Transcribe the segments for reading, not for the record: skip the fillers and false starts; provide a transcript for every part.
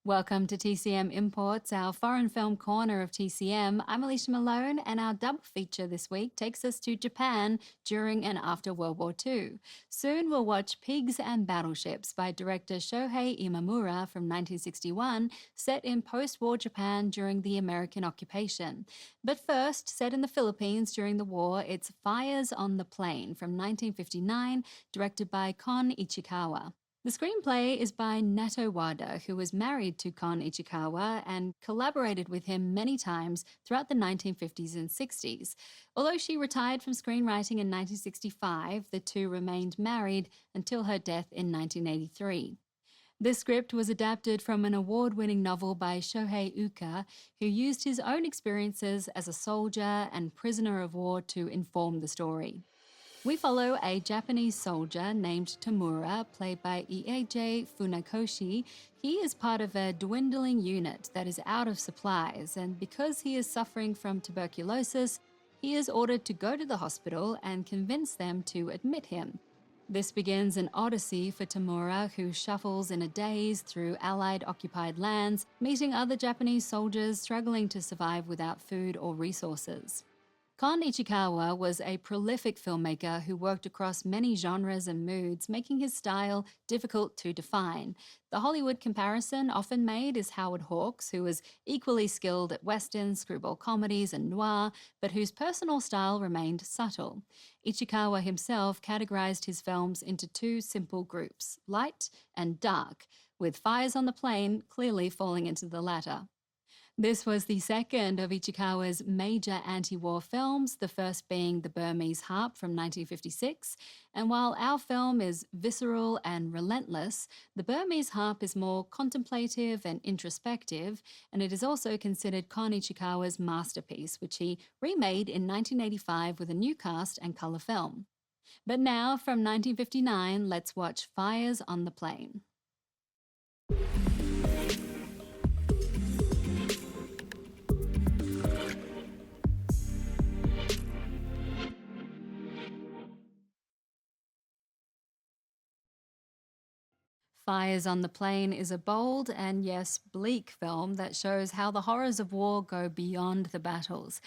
Welcome to TCM Imports, our foreign film corner of TCM. I'm Alicia Malone, and our double feature this week takes us to Japan during and after World War II. Soon we'll watch Pigs and Battleships by director Shohei Imamura from 1961, set in post-war Japan during the American occupation. But first, set in the Philippines during the war, it's Fires on the Plain from 1959, directed by Kon Ichikawa. The screenplay is by Nato Wada, who was married to Kon Ichikawa and collaborated with him many times throughout the 1950s and 60s. Although she retired from screenwriting in 1965, the two remained married until her death in 1983. This script was adapted from an award-winning novel by Shohei Uka, who used his own experiences as a soldier and prisoner of war to inform the story. We follow a Japanese soldier named Tamura, played by Ieiji Funakoshi. He is part of a dwindling unit that is out of supplies, and because he is suffering from tuberculosis, he is ordered to go to the hospital and convince them to admit him. This begins an odyssey for Tamura, who shuffles in a daze through Allied-occupied lands, meeting other Japanese soldiers struggling to survive without food or resources. Kon Ichikawa was a prolific filmmaker who worked across many genres and moods, making his style difficult to define. The Hollywood comparison often made is Howard Hawks, who was equally skilled at westerns, screwball comedies, and noir, but whose personal style remained subtle. Ichikawa himself categorized his films into two simple groups, light and dark, with Fires on the Plain clearly falling into the latter. This was the second of Ichikawa's major anti-war films, the first being The Burmese Harp from 1956. And while our film is visceral and relentless, The Burmese Harp is more contemplative and introspective, and it is also considered Kon Ichikawa's masterpiece, which he remade in 1985 with a new cast and colour film. But now, from 1959, let's watch Fires on the Plain. Fires on the Plain is a bold and, yes, bleak film that shows how the horrors of war go beyond the battles.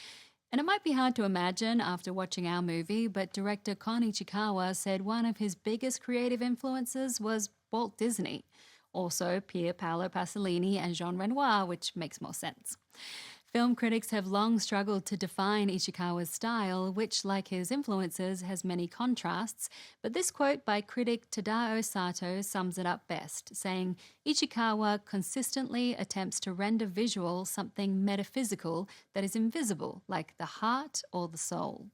And it might be hard to imagine after watching our movie, but director Kon Ichikawa said one of his biggest creative influences was Walt Disney. Also Pier Paolo Pasolini and Jean Renoir, which makes more sense. Film critics have long struggled to define Ichikawa's style, which, like his influences, has many contrasts, but this quote by critic Tadao Sato sums it up best, saying, "Ichikawa consistently attempts to render visual something metaphysical that is invisible, like the heart or the soul."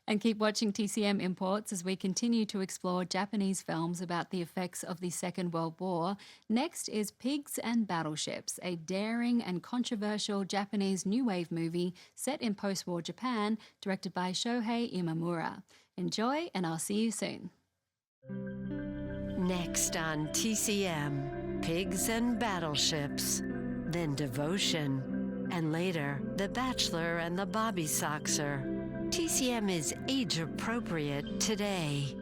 And keep watching TCM Imports as we continue to explore Japanese films about the effects of the Second World War. Next is Pigs and Battleships, a daring and controversial Japanese new wave movie set in post-war Japan, directed by Shohei Imamura. Enjoy, and I'll see you soon. Next on TCM, Pigs and Battleships, then Devotion, and later The Bachelor and the Bobby Soxer. TCM is age-appropriate today.